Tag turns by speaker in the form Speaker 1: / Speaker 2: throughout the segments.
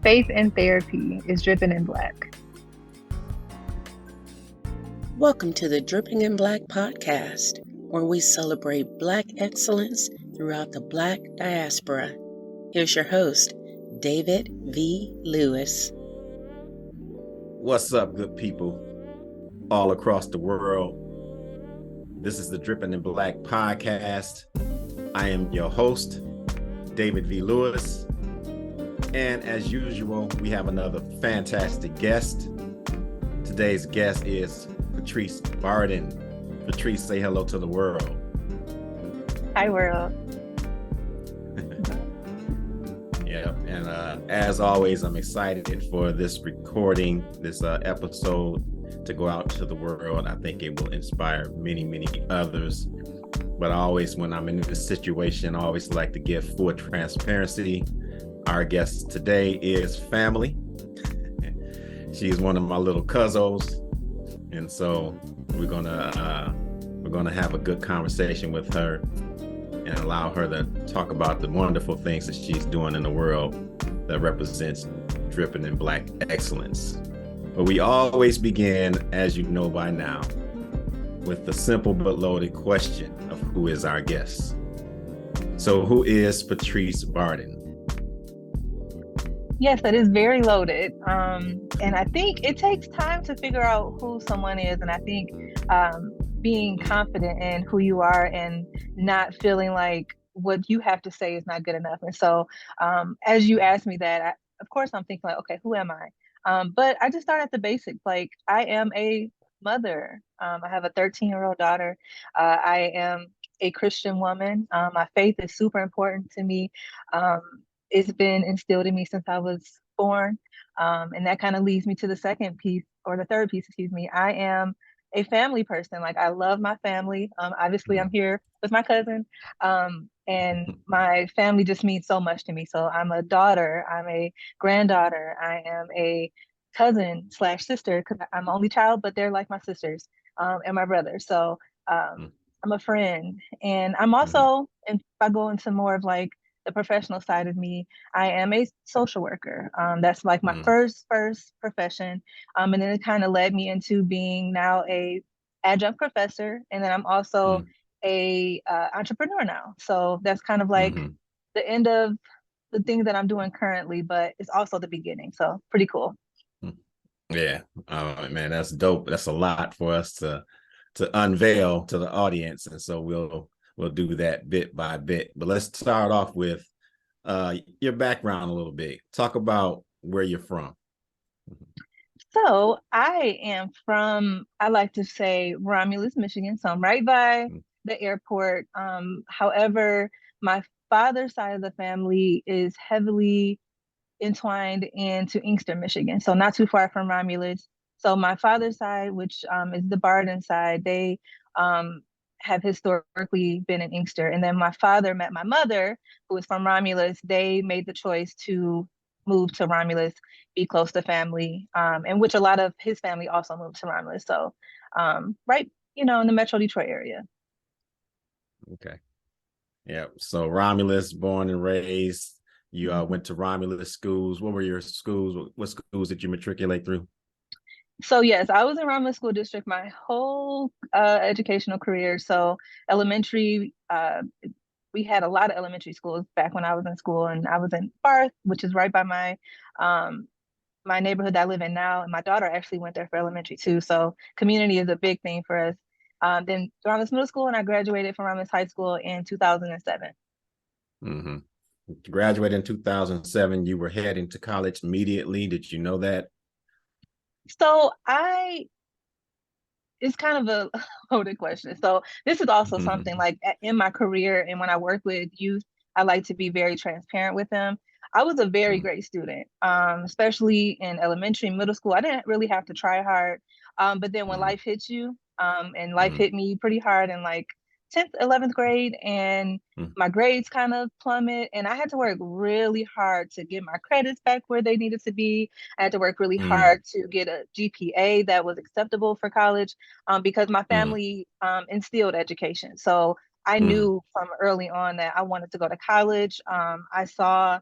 Speaker 1: Faith in Therapy is dripping in black.
Speaker 2: Welcome to the Dripping in Black podcast, where we celebrate Black excellence throughout the Black diaspora. Here's your host, David V. Lewis.
Speaker 3: What's up, good people all across the world? This is the Dripping in Black podcast. I am your host, David V. Lewis. And as usual, we have another fantastic guest. Today's guest is Patrice Barden. Patrice, say hello to the world.
Speaker 1: Hi, world.
Speaker 3: Yeah, and as always, I'm excited for this recording, this episode to go out to the world. I think it will inspire many, many others. But when I'm in this situation, I always like to give full transparency. Our guest today is family. She's one of my little cousins, and so we're gonna have a good conversation with her and allow her to talk about the wonderful things that she's doing in the world that represents dripping in Black excellence. But we always begin, as you know by now, with the simple but loaded question of who is our guest. So who is Patrice Barden?
Speaker 1: Yes, that is very loaded. And I think it takes time to figure out who someone is. And I think being confident in who you are and not feeling like what you have to say is not good enough. And so as you asked me that, of course, I'm thinking like, okay, who am I? But I just start at the basics. Like, I am a mother. I have a 13-year-old daughter. I am a Christian woman. My faith is super important to me. It's been instilled in me since I was born. And that kind of leads me to the second piece, or the third piece, excuse me. I am a family person. Like, I love my family. Obviously, I'm here with my cousin. And my family just means so much to me. So I'm a daughter, I'm a granddaughter, I am a cousin / sister, because I'm the only child, but they're like my sisters and my brother. So I'm a friend. And I'm also, and if I go into more of like the professional side of me, I am a social worker. That's like my first profession. And then it kind of led me into being now a adjunct professor. And then I'm also a entrepreneur now. So that's kind of like the end of the things that I'm doing currently, but it's also the beginning. So pretty cool.
Speaker 3: Yeah, man, that's dope. That's a lot for us to unveil to the audience, and so we'll do that bit by bit. But let's start off with your background a little bit. Talk about where you're from.
Speaker 1: So I am from, I like to say, Romulus, Michigan. So I'm right by the airport. However, my father's side of the family is heavily entwined into Inkster, Michigan. So not too far from Romulus. So my father's side, which is the Barden side, they have historically been in Inkster. And then my father met my mother, who is from Romulus. They made the choice to move to Romulus, be close to family, and which a lot of his family also moved to Romulus. So right, in the Metro Detroit area.
Speaker 3: Okay. Yeah. So Romulus, born and raised. You went to Romulus schools. What were your schools? What schools did you matriculate through?
Speaker 1: So yes, I was in Romulus School District my whole educational career. So elementary, we had a lot of elementary schools back when I was in school, and I was in Barth, which is right by my neighborhood that I live in now. And my daughter actually went there for elementary too. So community is a big thing for us. Then Romulus Middle School, and I graduated from Romulus High School in 2007.
Speaker 3: Mm-hmm. Graduated in 2007. You were heading to college immediately. Did you know that?
Speaker 1: So it's kind of a loaded question. So this is also something like in my career, and when I work with youth, I like to be very transparent with them. I was a very great student, especially in elementary and middle school. I didn't really have to try hard. But then when life hits you, and life hit me pretty hard in like 10th, 11th grade, and my grades kind of plummet, and I had to work really hard to get my credits back where they needed to be. I had to work really hard to get a GPA that was acceptable for college, because my family instilled education. So I knew from early on that I wanted to go to college. I saw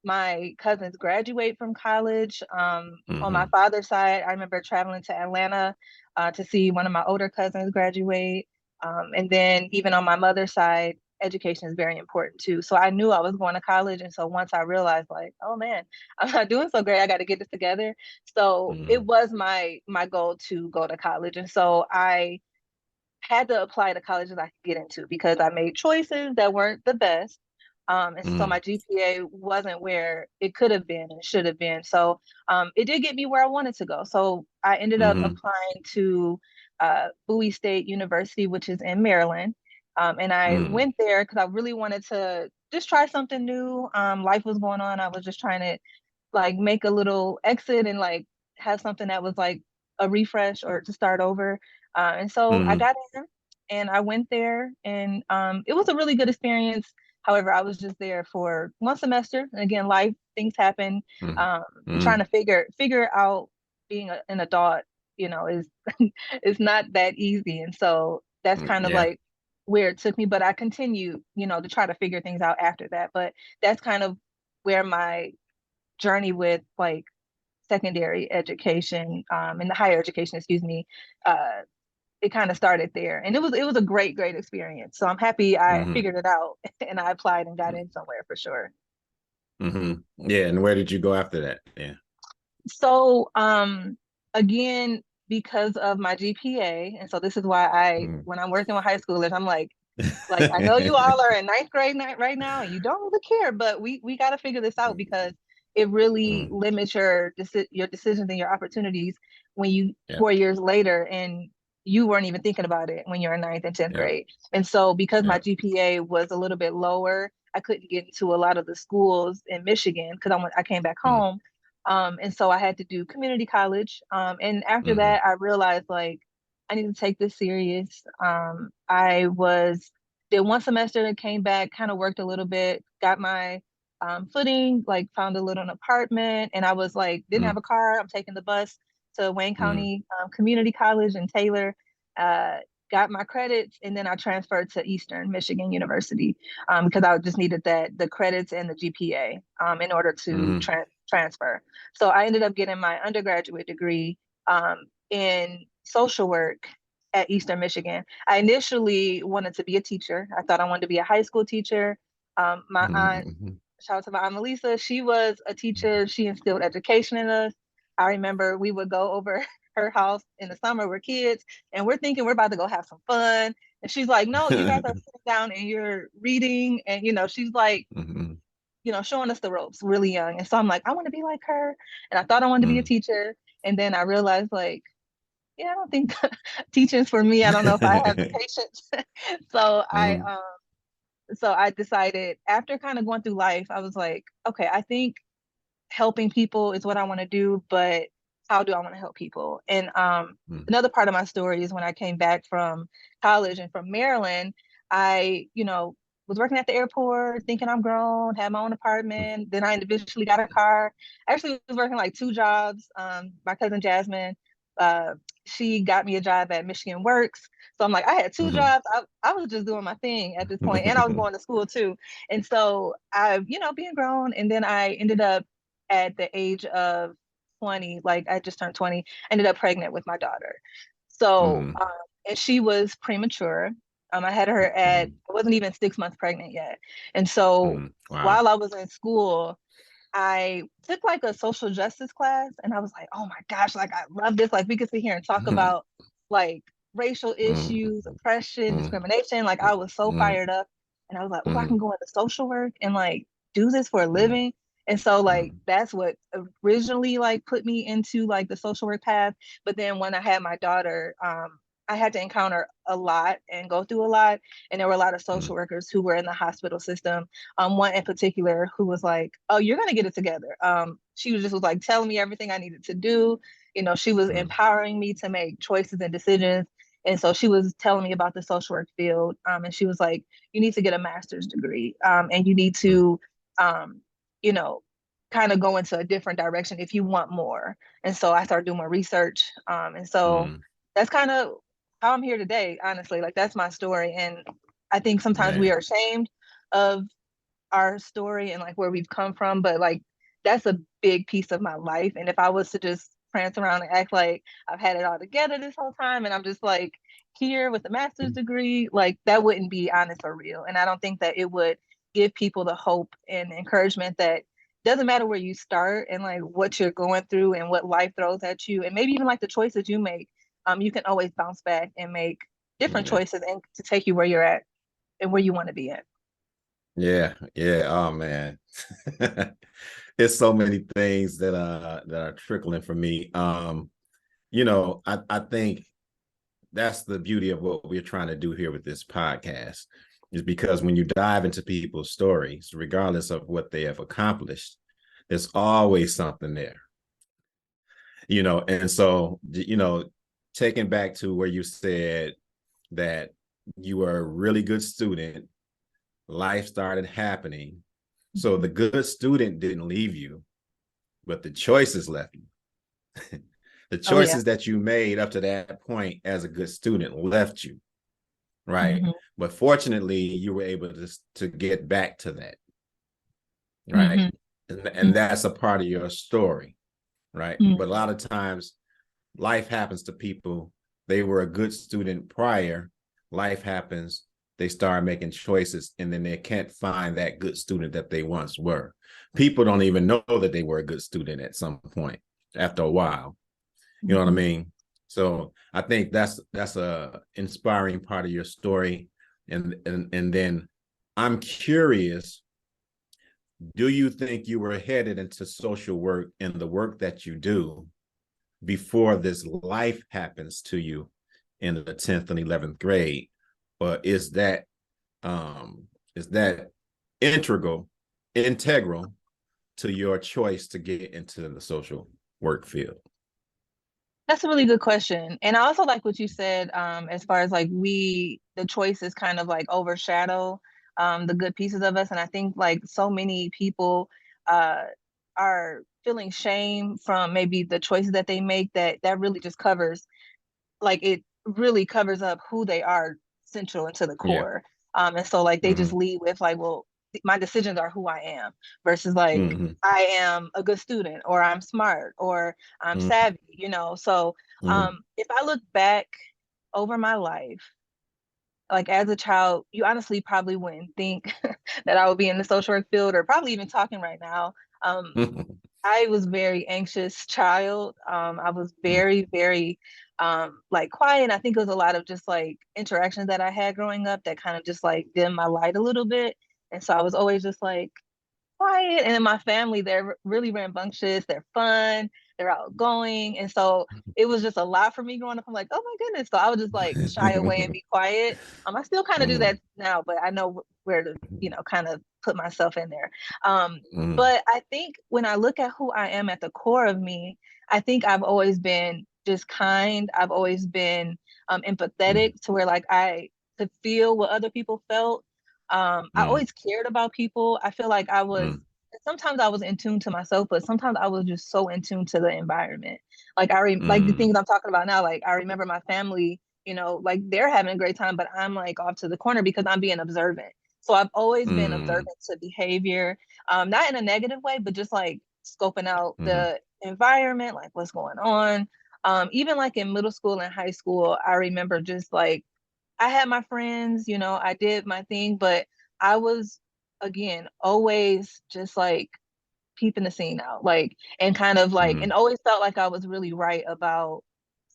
Speaker 1: my cousins graduate from college. On my
Speaker 3: Mm-hmm.
Speaker 1: father's side, I remember traveling to Atlanta to see one of my older cousins graduate. And then even on my mother's side, education is very important too. So I knew I was going to college. And so once I realized like, oh man, I'm not doing so great, I got to get this together. So it
Speaker 3: Mm-hmm.
Speaker 1: was my goal to go to college. And so I had to apply to colleges I could get into because I made choices that weren't the best. And so my GPA wasn't where it could have been and should have been. So it did get me where I wanted to go. So I ended up
Speaker 3: Mm-hmm.
Speaker 1: applying to Bowie State University, which is in Maryland. And I
Speaker 3: Mm-hmm.
Speaker 1: went there because I really wanted to just try something new. Life was going on. I was just trying to like make a little exit and like have something that was like a refresh or to start over. And so I
Speaker 3: Mm-hmm.
Speaker 1: got in and I went there and it was a really good experience. However, I was just there for one semester. And again, life things happen. Trying
Speaker 3: Mm-hmm.
Speaker 1: to figure out being an adult, is is not that easy. And so that's kind of
Speaker 3: Yeah.
Speaker 1: like where it took me. But I continued, to try to figure things out after that. But that's kind of where my journey with like secondary education and the higher education, excuse me, uh, it kind of started there, and it was a great experience. So I'm happy I
Speaker 3: Mm-hmm.
Speaker 1: figured it out and I applied and got in somewhere for sure.
Speaker 3: Mm-hmm. Yeah. And where did you go after that? Yeah.
Speaker 1: So again, because of my GPA, and so this is why when I'm working with high schoolers, I'm like I know you all are in ninth grade right now and you don't really care, but we got to figure this out because it really
Speaker 3: Mm-hmm.
Speaker 1: limits your decisions and your opportunities when you
Speaker 3: Yeah.
Speaker 1: 4 years later and you weren't even thinking about it when you're in ninth and 10th
Speaker 3: Yeah.
Speaker 1: grade. And so because my
Speaker 3: Yeah.
Speaker 1: GPA was a little bit lower, I couldn't get into a lot of the schools in Michigan because I came back home. And so I had to do community college. And after
Speaker 3: Mm-hmm.
Speaker 1: that, I realized like I need to take this serious. I was did one semester and came back, kind of worked a little bit, got my footing, like found a little apartment, and I was like, didn't have a car. I'm taking the bus to Wayne
Speaker 3: Mm-hmm.
Speaker 1: County Community College in Taylor. Uh, got my credits, and then I transferred to Eastern Michigan University because I just needed the credits and the GPA in order to
Speaker 3: Mm-hmm.
Speaker 1: transfer. So I ended up getting my undergraduate degree in social work at Eastern Michigan. I initially wanted to be a teacher. I thought I wanted to be a high school teacher. My aunt,
Speaker 3: Mm-hmm.
Speaker 1: shout out to my aunt Melissa, she was a teacher. She instilled education in us. I remember we would go over her house in the summer. We're kids and we're thinking we're about to go have some fun. And she's like, no, you guys are sitting down and you're reading. And, she's like,
Speaker 3: Mm-hmm.
Speaker 1: showing us the ropes really young. And so I'm like, I want to be like her. And I thought I wanted to be a teacher. And then I realized like, yeah, I don't think teaching's for me. I don't know if I have the patience. so I
Speaker 3: Mm-hmm.
Speaker 1: so I decided after kind of going through life, I was like, okay, I think helping people is what I want to do, but how do I want to help people? And another part of my story is when I came back from college and from Maryland, I, was working at the airport, thinking I'm grown, had my own apartment. Then I eventually got a car. I actually was working like two jobs. My cousin Jasmine, uh, she got me a job at Michigan Works. So I'm like, I had two
Speaker 3: Mm-hmm.
Speaker 1: jobs. I was just doing my thing at this point, and I was going to school too. And so being grown, and then I ended up at the age of 20, like I just turned 20, ended up pregnant with my daughter. So,
Speaker 3: Mm-hmm.
Speaker 1: and she was premature. I had her I wasn't even 6 months pregnant yet. And so
Speaker 3: Mm-hmm. Wow.
Speaker 1: while I was in school, I took like a social justice class and I was like, oh my gosh, like I love this. Like we could sit here and talk
Speaker 3: Mm-hmm.
Speaker 1: about like racial issues, oppression, discrimination. Like I was so
Speaker 3: Mm-hmm.
Speaker 1: fired up and I was like, oh, I
Speaker 3: Mm-hmm.
Speaker 1: can go into social work and like do this for a living. And so like
Speaker 3: Mm-hmm.
Speaker 1: that's what originally like put me into like the social work path. But then when I had my daughter, I had to encounter a lot and go through a lot. And there were a lot of social workers who were in the hospital system. One in particular who was like, "Oh, you're gonna get it together." She was like telling me everything I needed to do. She was
Speaker 3: Mm-hmm.
Speaker 1: empowering me to make choices and decisions. And so she was telling me about the social work field. And she was like, "You need to get a master's degree, and you need to, um, you know, kind of go into a different direction if you want more." And so I started doing more research. And so
Speaker 3: Mm-hmm.
Speaker 1: that's kind of how I'm here today. Honestly, like that's my story. And I think sometimes we
Speaker 3: Man.
Speaker 1: are ashamed of our story and like where we've come from, but like that's a big piece of my life. And if I was to just prance around and act like I've had it all together this whole time and I'm just like here with a master's degree, like that wouldn't be honest or real. And I don't think that it would give people the hope and encouragement that doesn't matter where you start and like what you're going through and what life throws at you, and maybe even like the choices you make, you can always bounce back and make different
Speaker 3: Yeah.
Speaker 1: choices and to take you where you're at and where you want to be at.
Speaker 3: Yeah. Yeah. Oh man. It's so many things that are trickling for me. I think that's the beauty of what we're trying to do here with this podcast, is because when you dive into people's stories, regardless of what they have accomplished, there's always something there. And so, taking back to where you said that you were a really good student, life started happening. So the good student didn't leave you, but the choices left you. The
Speaker 1: Oh yeah.
Speaker 3: choices that you made up to that point as a good student left you, right?
Speaker 1: Mm-hmm.
Speaker 3: But fortunately, you were able to get back to that, right?
Speaker 1: Mm-hmm.
Speaker 3: And that's a part of your story, right? But a
Speaker 1: Mm-hmm.
Speaker 3: lot of times life happens to people. They were a good student prior, life happens, they start making choices, and then they can't find that good student that they once were. People don't even know that they were a good student at some point after a while. You know what I
Speaker 1: Mm-hmm.
Speaker 3: mean? So I think that's a inspiring part of your story. And then I'm curious, do you think you were headed into social work and the work that you do before this life happens to you in the 10th and 11th grade? Or is that integral to your choice to get into the social work field?
Speaker 1: That's a really good question. And I also like what you said, as far as like the choices kind of like overshadow the good pieces of us. And I think like so many people uh, are feeling shame from maybe the choices that they make that really just covers, like it really covers up who they are central into the
Speaker 3: Yeah.
Speaker 1: core. And so like they just
Speaker 3: Mm-hmm.
Speaker 1: lead with like, well, my decisions are who I am versus like
Speaker 3: Mm-hmm.
Speaker 1: I am a good student or I'm smart or I'm savvy, you know. So
Speaker 3: Mm-hmm.
Speaker 1: if I look back over my life, like as a child, you honestly probably wouldn't think that I would be in the social work field or probably even talking right now. Um, I was very anxious child. I was very, very like quiet. I think it was a lot of just like interactions that I had growing up that kind of just like dimmed my light a little bit. And so I was always just like quiet. And in my family, they're really rambunctious, they're fun, they're outgoing. And so it was just a lot for me growing up. I'm like, oh my goodness. So I would just like shy away and be quiet. I still kind of do that now, but I know where to, kind of put myself in there. But I think when I look at who I am at the core of me, I think I've always been just kind. I've always been empathetic to where like I could feel what other people felt. I always cared about people. I feel like sometimes I was in tune to myself, but sometimes I was just so in tune to the environment. Like like the things I'm talking about now, like I remember my family, like they're having a great time, but I'm like off to the corner because I'm being observant. So I've always been observant to behavior, not in a negative way, but just like scoping out the environment, like what's going on. Even like in middle school and high school, I remember just like I had my friends, I did my thing, but I was again always just like peeping the scene out, like and kind of like and always felt like I was really right about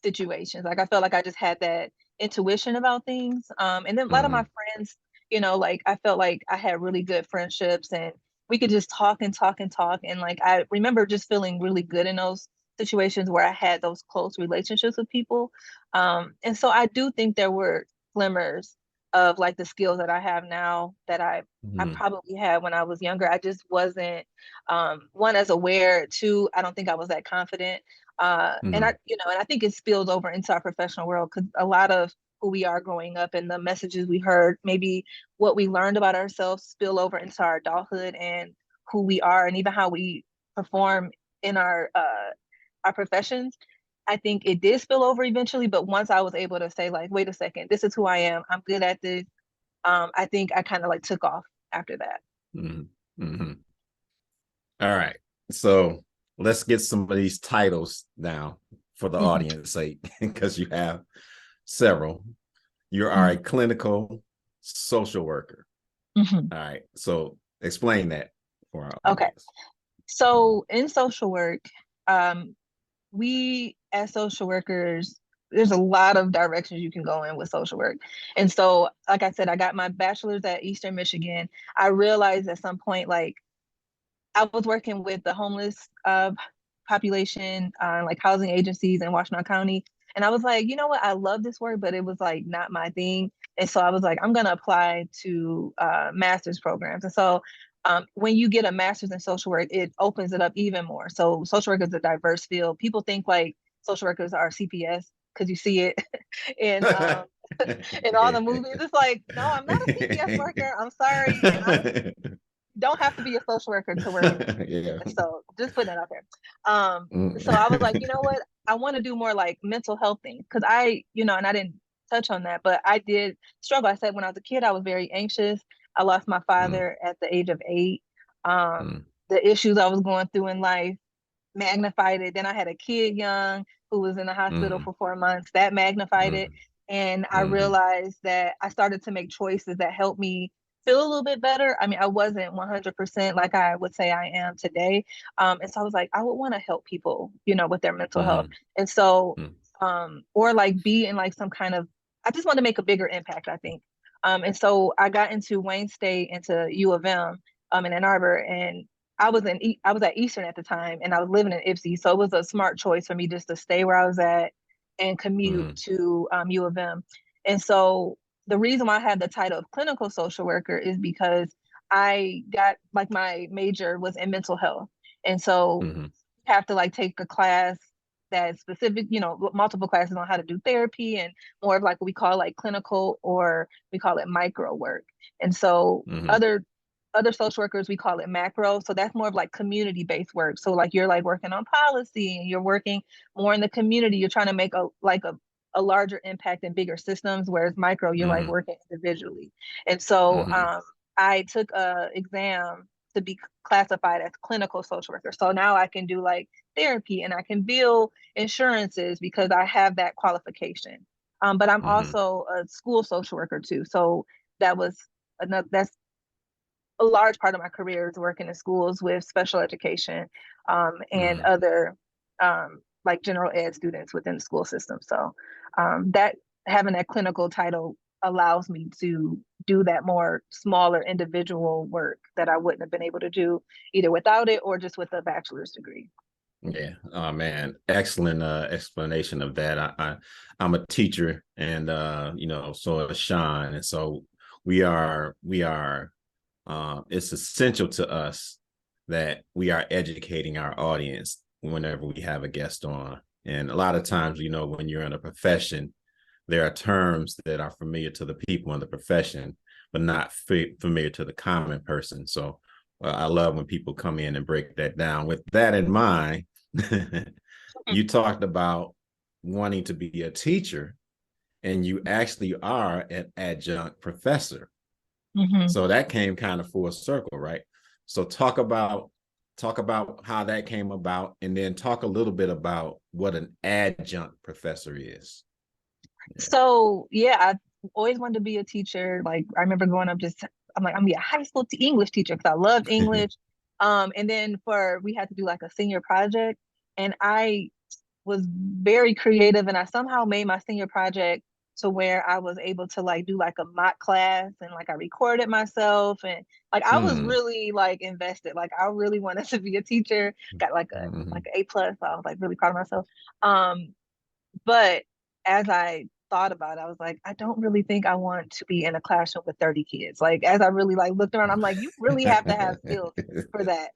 Speaker 1: situations. Like I felt like I just had that intuition about things. And then a lot of my friends, like I felt like I had really good friendships and we could just talk and talk and talk. And like I remember just feeling really good in those situations where I had those close relationships with people. And so I do think there were glimmers of like the skills that I have now that I probably had when I was younger. I just wasn't one as aware. Two, I don't think I was that confident. And I think it spills over into our professional world because a lot of who we are growing up and the messages we heard, maybe what we learned about ourselves spill over into our adulthood and who we are and even how we perform in our professions. I think it did spill over eventually, but once I was able to say like, wait a second, this is who I am. I'm good at this. I think I kind of like took off after that.
Speaker 3: Mm-hmm. Mm-hmm. All right. So let's get some of these titles down for the
Speaker 1: Mm-hmm.
Speaker 3: audience sake, because you have several. You are a
Speaker 1: Mm-hmm.
Speaker 3: clinical social worker.
Speaker 1: Mm-hmm.
Speaker 3: All right. So explain that for our
Speaker 1: Okay.
Speaker 3: audience.
Speaker 1: So in social work, um, we as social workers, there's a lot of directions you can go in with social work. And so, like I said, I got my bachelor's at Eastern Michigan. I realized at some point, like, I was working with the homeless population, like housing agencies in Washington County. And I was like, you know what? I love this work, but it was like not my thing. And so I was like, I'm going to apply to master's programs. And so when you get a master's in social work, it opens it up even more. So social work is a diverse field. People think like social workers are CPS because you see it in in all the movies. It's like, no, I'm not a CPS worker. I'm sorry, and I don't have to be a social worker to work in the community.
Speaker 3: Yeah.
Speaker 1: So just putting that out there. So I was like, you know what? I want to do more like mental health things because and I didn't touch on that, but I did struggle. I said when I was a kid, I was very anxious. I lost my
Speaker 3: Mm,
Speaker 1: father at the age of 8.
Speaker 3: mm,
Speaker 1: The issues I was going through in life magnified it. Then I had a kid young who was in the hospital
Speaker 3: mm,
Speaker 1: for 4 months. That magnified it.
Speaker 3: mm,
Speaker 1: And I
Speaker 3: mm,
Speaker 1: realized that I started to make choices that helped me feel a little bit better. I mean, I wasn't 100% like I would say I am today. And so I was like, I would want to help people, with their mental health.
Speaker 3: mm,
Speaker 1: And so,
Speaker 3: mm,
Speaker 1: or like be in like some kind of, I just want to make a bigger impact, I think. And so I got into Wayne State, into U of M, in Ann Arbor, and I was at Eastern at the time, and I was living in Ipsy, so it was a smart choice for me just to stay where I was at and commute
Speaker 3: mm,
Speaker 1: to U of M. And so the reason why I had the title of clinical social worker is because I got like my major was in mental health, and so
Speaker 3: mm,
Speaker 1: you have to like take a class that's specific, multiple classes on how to do therapy and more of like what we call like clinical, or we call it micro work. And so
Speaker 3: mm,
Speaker 1: other social workers, we call it macro. So that's more of like community based work. So like you're like working on policy and you're working more in the community. You're trying to make a larger impact in bigger systems, whereas micro, you're like
Speaker 3: mm,
Speaker 1: working individually. And so
Speaker 3: mm,
Speaker 1: I took a exam to be classified as clinical social worker. So now I can do like therapy and I can bill insurances because I have that qualification. But I'm
Speaker 3: mm,
Speaker 1: also a school social worker too. So that was that's a large part of my career is working in schools with special education and
Speaker 3: mm,
Speaker 1: other like general ed students within the school system. So that having that clinical title allows me to do that more smaller individual work that I wouldn't have been able to do either without it or just with a bachelor's degree.
Speaker 3: yeah. Oh man, excellent explanation of that. I'm a teacher, and so is Sean, and so we are it's essential to us that we are educating our audience whenever we have a guest on. And a lot of times, when you're in a profession, there are terms that are familiar to the people in the profession, but not familiar to the common person. So I love when people come in and break that down. With that in mind, you talked about wanting to be a teacher, and you actually are an adjunct professor.
Speaker 1: Mm-hmm.
Speaker 3: So that came kind of full circle, right? So talk about how that came about, and then talk a little bit about what an adjunct professor is. Yeah.
Speaker 1: So yeah, I always wanted to be a teacher. Like I remember growing up, I'm like I'm gonna be a high school English teacher because I loved English. And then we had to do like a senior project, and I was very creative, and I somehow made my senior project to where I was able to like do like a mock class, and like I recorded myself, and like I was
Speaker 3: Mm,
Speaker 1: really like invested. Like I really wanted to be a teacher. Got like a
Speaker 3: mm,
Speaker 1: like an A+. So I was like really proud of myself. Um, but as I thought about it, I was like, I don't really think I want to be in a classroom with 30 kids. Like as I really like looked around, I'm like, you really have to have skills for that.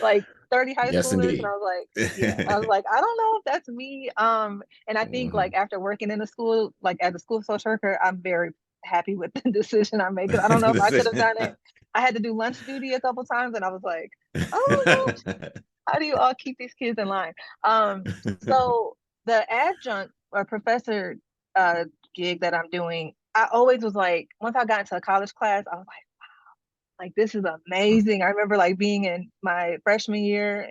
Speaker 1: Like 30 high
Speaker 3: yes,
Speaker 1: schoolers. And I
Speaker 3: indeed.
Speaker 1: was like, yeah, I was like, I don't know if that's me. And I think like
Speaker 3: Mhm.
Speaker 1: after working in a school, like as a school social worker, I'm very happy with the decision I made. Cause I don't know if I could have done it. I had to do lunch duty a couple times and I was like, oh no, how do you all keep these kids in line? So the adjunct or professor uh, gig that I'm doing, I always was like, once I got into a college class, I was like, Like, this is amazing. I remember like being in my freshman year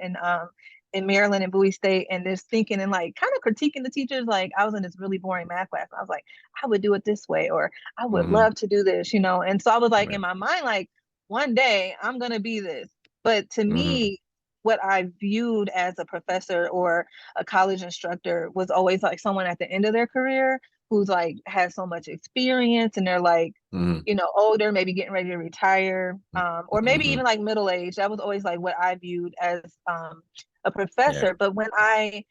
Speaker 1: in Maryland and Bowie State, and just thinking and like kind of critiquing the teachers. Like, I was in this really boring math class. I was like, I would do it this way, or I would
Speaker 3: Mm-hmm.
Speaker 1: love to do this, you know. And so I was like in
Speaker 3: Right.
Speaker 1: my mind, like, one day I'm gonna be this. But to
Speaker 3: Mm-hmm.
Speaker 1: me, what I viewed as a professor or a college instructor was always like someone at the end of their career who's like has so much experience, and they're like,
Speaker 3: Mm-hmm.
Speaker 1: you know, older, maybe getting ready to retire, or maybe
Speaker 3: Mm-hmm.
Speaker 1: even like middle age. That was always like what I viewed as a
Speaker 3: Yeah.
Speaker 1: professor. But when I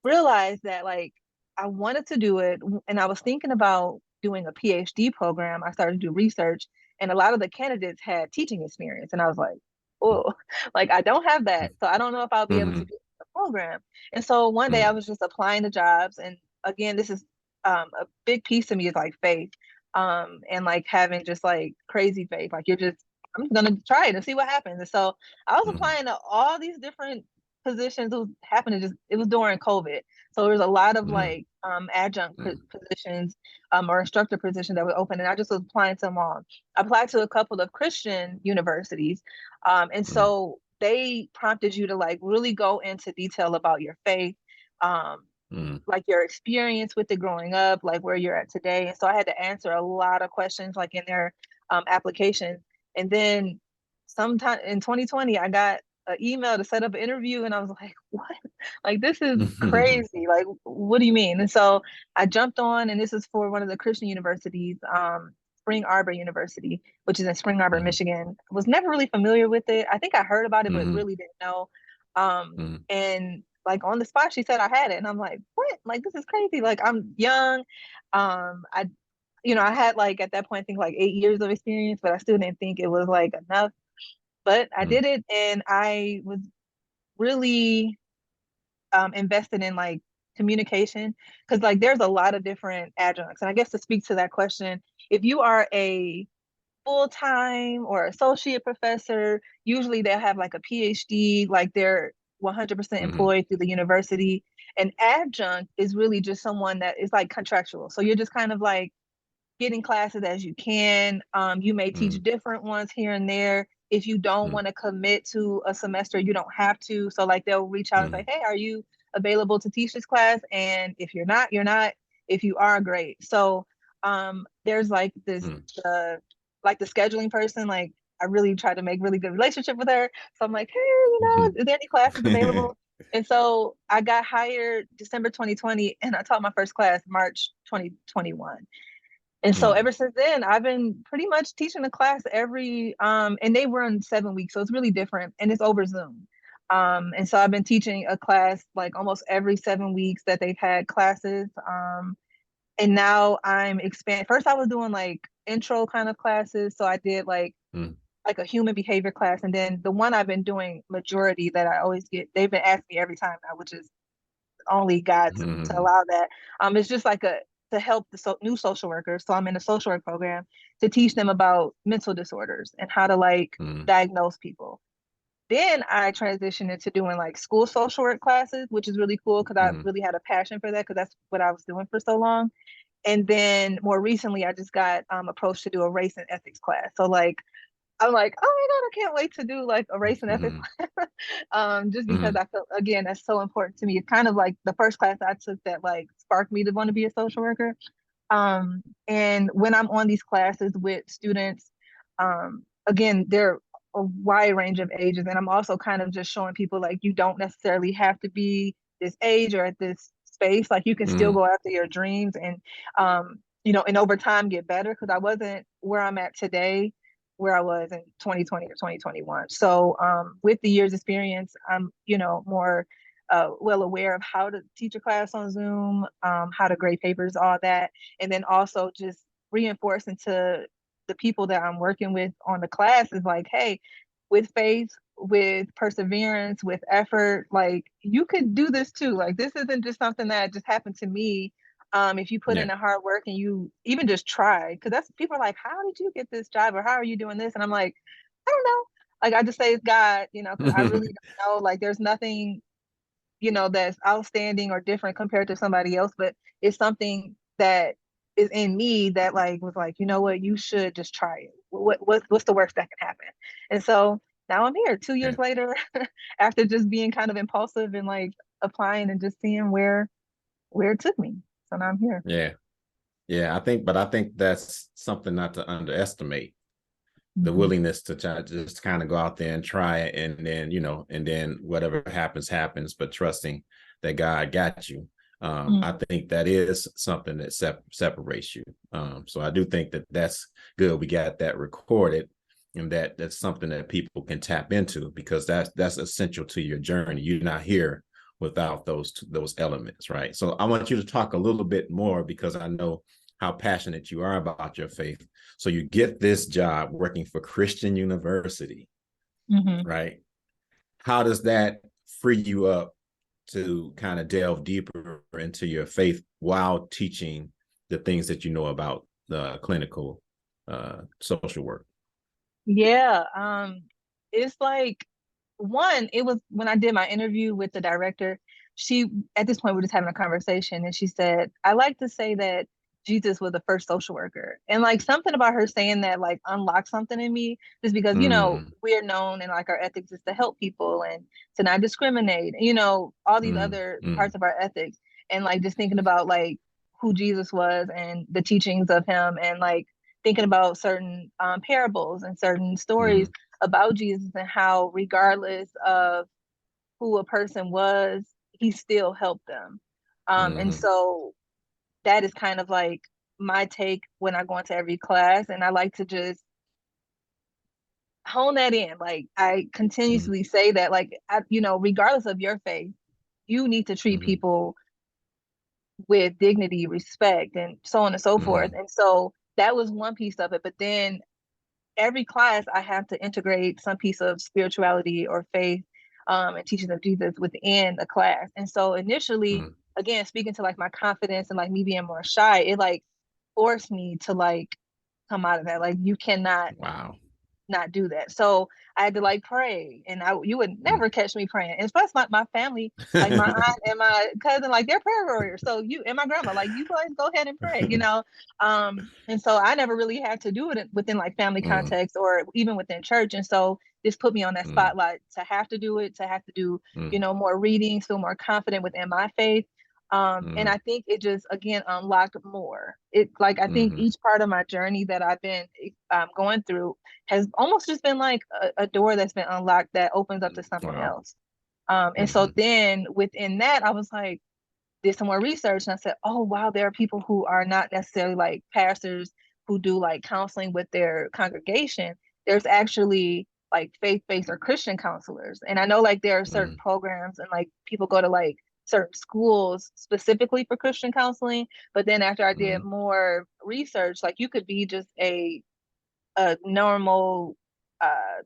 Speaker 1: realized that like I wanted to do it, and I was thinking about doing a PhD program, I started to do research, and a lot of the candidates had teaching experience, and I was like, oh, like I don't have that, so I don't know if I'll be able to
Speaker 3: Mm-hmm.
Speaker 1: do the program. And so one day I was just applying to jobs, and again, this is a big piece of me is like faith, and like having just like crazy faith, like you're just I'm just gonna try it and see what happens. And so I was
Speaker 3: Mm-hmm.
Speaker 1: applying to all these different positions. It was happening just it was during COVID. So there was a lot of
Speaker 3: Mm-hmm.
Speaker 1: like adjunct
Speaker 3: Mm-hmm.
Speaker 1: positions or instructor positions that were open, and I just was applying to them all. I applied to a couple of Christian universities, and so they prompted you to like really go into detail about your faith, um,
Speaker 3: Mm-hmm.
Speaker 1: like your experience with it growing up, like where you're at today. And so I had to answer a lot of questions like in their application. And then sometime in 2020, I got an email to set up an interview, and I was like, what? Like, this is
Speaker 3: Mm-hmm.
Speaker 1: crazy. Like, what do you mean? And so I jumped on, and this is for one of the Christian universities, Spring Arbor University, which is in Spring Arbor,
Speaker 3: Mm-hmm.
Speaker 1: Michigan. I was never really familiar with it. I think I heard about it, but
Speaker 3: Mm-hmm.
Speaker 1: really didn't know.
Speaker 3: Mm-hmm.
Speaker 1: And like on the spot, she said I had it, and I'm like, what? Like, this is crazy. Like, I'm young. I, you know, I had like at that point, I think like 8 years of experience, but I still didn't think it was like enough. But I did it, and I was really invested in like communication, because like there's a lot of different adjuncts. And I guess to speak to that question, if you are a full-time or associate professor, usually they'll have like a PhD, like they're 100%
Speaker 3: Mm-hmm.
Speaker 1: employed through the university. An adjunct is really just someone that is like contractual. So you're just kind of like getting classes as you can. You may teach different ones here and there. If you don't
Speaker 3: Mm-hmm.
Speaker 1: want to commit to a semester, you don't have to. So like they'll reach out and say, hey, are you available to teach this class? And if you're not, you're not. If you are, great. So there's like this like the scheduling person, like I really tried to make really good relationship with her. So I'm like, hey, you
Speaker 3: Mm-hmm.
Speaker 1: know, is there any classes available? And so I got hired December 2020, and I taught my first class March 2021. And so
Speaker 3: Mm-hmm.
Speaker 1: ever since then, I've been pretty much teaching a class every and they run 7 weeks, so it's really different, and it's over Zoom. And so I've been teaching a class like almost every 7 weeks that they've had classes. And now I'm expanding. First, I was doing like intro kind of classes, so I did like a human behavior class, and then the one I've been doing majority that I always get, they've been asking me every time now, which is only God to
Speaker 3: Mm-hmm.
Speaker 1: allow that. It's just like a to help the new social workers. So I'm in a social work program to teach them about mental disorders and how to like
Speaker 3: Mm-hmm.
Speaker 1: diagnose people. Then I transitioned into doing like school social work classes, which is really cool because I
Speaker 3: Mm-hmm.
Speaker 1: really had a passion for that, because that's what I was doing for so long. And then more recently, I just got approached to do a race and ethics class. So like I'm like, oh my God, I can't wait to do like a race and ethics
Speaker 3: Mm-hmm.
Speaker 1: class. Just because
Speaker 3: Mm-hmm.
Speaker 1: I feel, again, that's so important to me. It's kind of like the first class I took that like sparked me to want to be a social worker. And when I'm on these classes with students, again, they're a wide range of ages. And I'm also kind of just showing people like you don't necessarily have to be this age or at this space. Like you can still
Speaker 3: Mm-hmm.
Speaker 1: go after your dreams and, you know, and over time get better, because I wasn't where I'm at today where I was in 2020 or 2021. So with the year's experience, I'm, you know, more well aware of how to teach a class on Zoom, how to grade papers, all that. And then also just reinforcing to the people that I'm working with on the class is like, hey, with faith, with perseverance, with effort, like you could do this too. Like this isn't just something that just happened to me. If you put in
Speaker 3: Yeah.
Speaker 1: the hard work and you even just try, because that's people are like, how did you get this job or how are you doing this? And I'm like, I don't know. Like I just say it's God, you know, because I really don't know. Like there's nothing, you know, that's outstanding or different compared to somebody else, but it's something that is in me that like was like, you know what, you should just try it. what's the worst that can happen? And so now I'm here 2 years later, after just being kind of impulsive and like applying and just seeing where it took me. So now I'm here.
Speaker 3: Yeah. I think that's something not to underestimate. The
Speaker 1: Mm-hmm.
Speaker 3: willingness to try, just kind of go out there and try it, and then and then whatever happens, but trusting that God got you. I think that is something that separates you. So I do think that that's good. We got that recorded, and that's something that people can tap into, because that's essential to your journey. You're not here without those elements, right? So I want you to talk a little bit more, because I know how passionate you are about your faith. So you get this job working for Christian University, right? How does that free you up to kind of delve deeper into your faith while teaching the things that you know about the clinical social work?
Speaker 1: Yeah. It's like, one, it was when I did my interview with the director, she, at this point, we're just having a conversation, and she said, I like to say that Jesus was the first social worker. And like something about her saying that like unlocked something in me, just because, we're known, and like our ethics is to help people and to not discriminate, all these other parts of our ethics. And like just thinking about like who Jesus was and the teachings of him, and like thinking about certain parables and certain stories about Jesus, and how regardless of who a person was, he still helped them. And so that is kind of like my take when I go into every class, and I like to just hone that in. Like I continuously say that, like, regardless of your faith, you need to treat people with dignity, respect, and so on and so forth. And so that was one piece of it. But then every class I have to integrate some piece of spirituality or faith, and teachings of Jesus within the class. And so initially, again, speaking to like my confidence and like me being more shy, it like forced me to like come out of that. Like you cannot not do that. So I had to like pray, and you would never catch me praying. And plus my family, like my aunt and my cousin, like they're prayer warriors. So you and my grandma, like you guys go ahead and pray, And so I never really had to do it within like family context or even within church. And so this put me on that spotlight to have to do it, to have to do, more reading, feel more confident within my faith. And I think it just, again, unlocked more. It like, I think each part of my journey that I've been going through has almost just been like a door that's been unlocked that opens up to something else. And so then within that, I was like, did some more research, and I said, oh, wow, there are people who are not necessarily like pastors who do like counseling with their congregation. There's actually like faith-based or Christian counselors. And I know like there are certain programs, and like people go to like certain schools specifically for Christian counseling. But then after I did more research, like you could be just a normal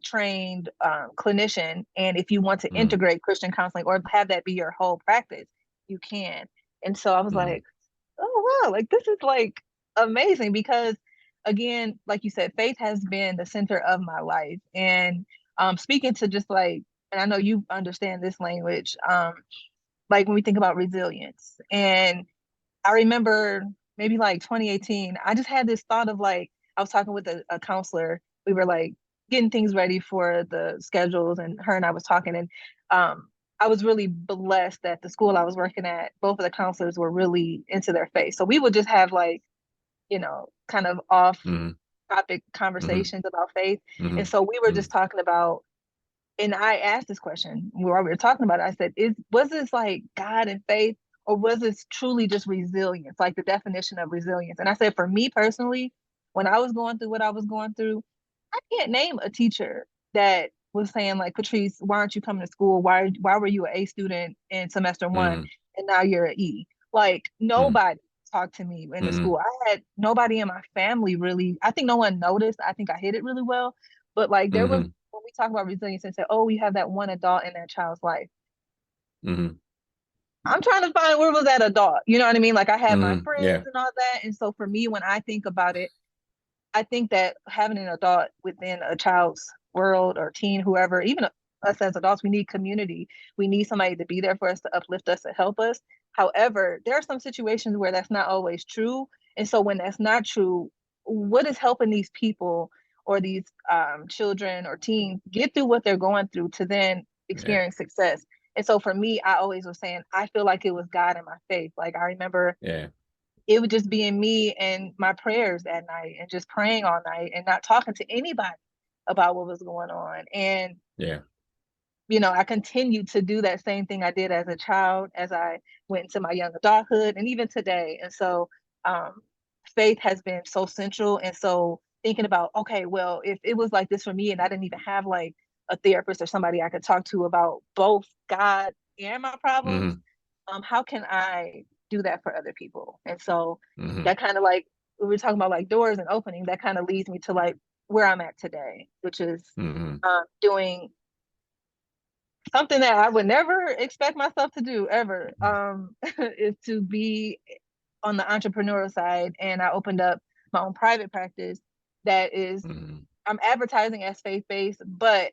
Speaker 1: trained clinician, and if you want to integrate Christian counseling or have that be your whole practice, you can. And so I was like, oh wow, like this is like amazing, because again, like you said, faith has been the center of my life. And speaking to just like, and I know you understand this language, like when we think about resilience. And I remember maybe like 2018, I just had this thought of like, I was talking with a counselor. We were like getting things ready for the schedules, and her and I was talking. And I was really blessed that the school I was working at, both of the counselors were really into their faith. So we would just have like, kind of off topic conversations about faith. And so we were just talking about, and I asked this question while we were talking about it. I said, was this like God and faith, or was this truly just resilience, like the definition of resilience? And I said, for me personally, when I was going through what I was going through, I can't name a teacher that was saying like, Patrice, why aren't you coming to school? Why were you an A student in semester one and now you're an E? Like nobody talked to me in the school. I had nobody in my family really. I think no one noticed. I think I hid it really well. But like there was, when we talk about resilience and say, oh, we have that one adult in that child's life. I'm trying to find where was that adult. You know what I mean? Like I had my friends and all that. And so for me, when I think about it, I think that having an adult within a child's world or teen, whoever, even us as adults, we need community. We need somebody to be there for us, to uplift us, to help us. However, there are some situations where that's not always true. And so when that's not true, what is helping these people or these children or teens get through what they're going through to then
Speaker 3: Yeah.
Speaker 1: experience success. And so for me, I always was saying, I feel like it was God and my faith. Like I remember
Speaker 3: Yeah.
Speaker 1: it would just be in me and my prayers at night and just praying all night and not talking to anybody about what was going on. And,
Speaker 3: Yeah.
Speaker 1: I continued to do that same thing I did as a child, as I went into my young adulthood and even today. And so um, faith has been so central. And so thinking about, okay, well, if it was like this for me and I didn't even have like a therapist or somebody I could talk to about both God and my problems,
Speaker 3: Mm-hmm.
Speaker 1: how can I do that for other people? And so
Speaker 3: Mm-hmm.
Speaker 1: that kind of like, we were talking about like doors and opening, that kind of leads me to like where I'm at today, which is
Speaker 3: Mm-hmm.
Speaker 1: doing something that I would never expect myself to do ever, is to be on the entrepreneurial side. And I opened up my own private practice that is,
Speaker 3: Mm-hmm.
Speaker 1: I'm advertising as faith-based, but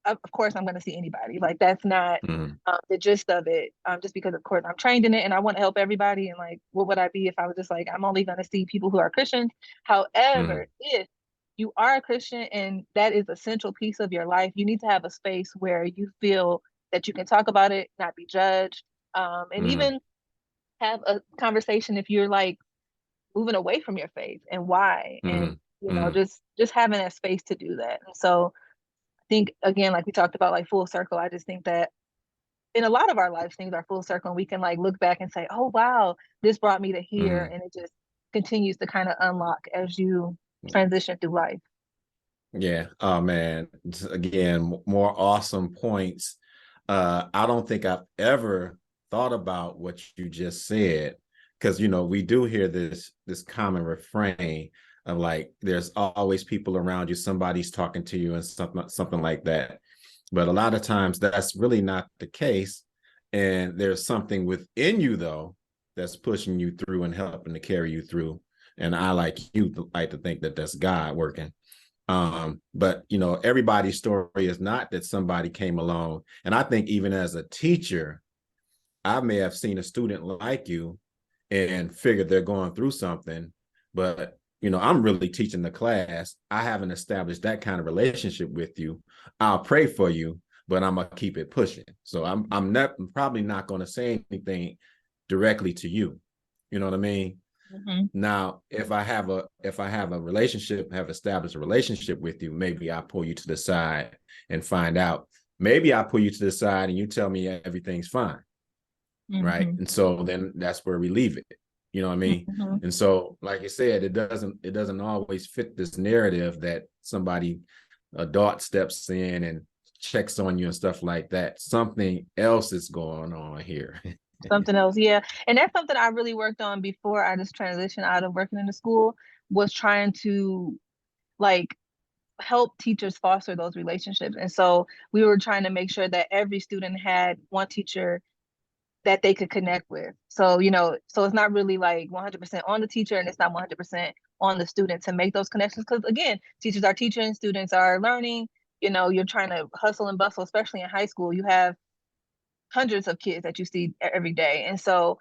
Speaker 1: of course I'm going to see anybody. Like that's not
Speaker 3: Mm-hmm.
Speaker 1: the gist of it. Just because of course I'm trained in it and I want to help everybody. And like, what would I be if I was just like, I'm only going to see people who are Christians?
Speaker 3: Mm-hmm.
Speaker 1: However, if you are a Christian and that is a central piece of your life, you need to have a space where you feel that you can talk about it, not be judged, and
Speaker 3: Mm-hmm.
Speaker 1: even have a conversation if you're like moving away from your faith and why, and
Speaker 3: Mm-hmm.
Speaker 1: just having that space to do that. And so I think again, like we talked about, like full circle. I just think that in a lot of our lives, things are full circle, and we can like look back and say, "Oh wow, this brought me to here,"
Speaker 3: Mm-hmm.
Speaker 1: and it just continues to kind of unlock as you transition through life.
Speaker 3: Yeah. Oh man. Again, more awesome points. I don't think I've ever thought about what you just said, because we do hear this common refrain of like there's always people around you, somebody's talking to you and something like that. But a lot of times that's really not the case. And there's something within you though that's pushing you through and helping to carry you through. And I like to think that that's God working. But everybody's story is not that somebody came along. And I think even as a teacher, I may have seen a student like you and figured they're going through something, but I'm really teaching the class. I haven't established that kind of relationship with you. I'll pray for you, but I'm gonna keep it pushing. So I'm probably not gonna say anything directly to you. You know what I mean?
Speaker 1: Mm-hmm.
Speaker 3: Now, if I have have established a relationship with you, maybe I pull you to the side and find out. Maybe I pull you to the side and you tell me everything's fine, right?
Speaker 1: Mm-hmm.
Speaker 3: And so then that's where we leave it. You know what I mean?
Speaker 1: Mm-hmm.
Speaker 3: And so, like you said, it doesn't always fit this narrative that somebody adult steps in and checks on you and stuff like that. Something else is going on here.
Speaker 1: Something else, yeah. And that's something I really worked on before I just transitioned out of working in the school, was trying to like help teachers foster those relationships. And so we were trying to make sure that every student had one teacher that they could connect with. So, so it's not really like 100% on the teacher and it's not 100% on the student to make those connections. Because again, teachers are teaching, students are learning. You're trying to hustle and bustle, especially in high school. You have hundreds of kids that you see every day. And so,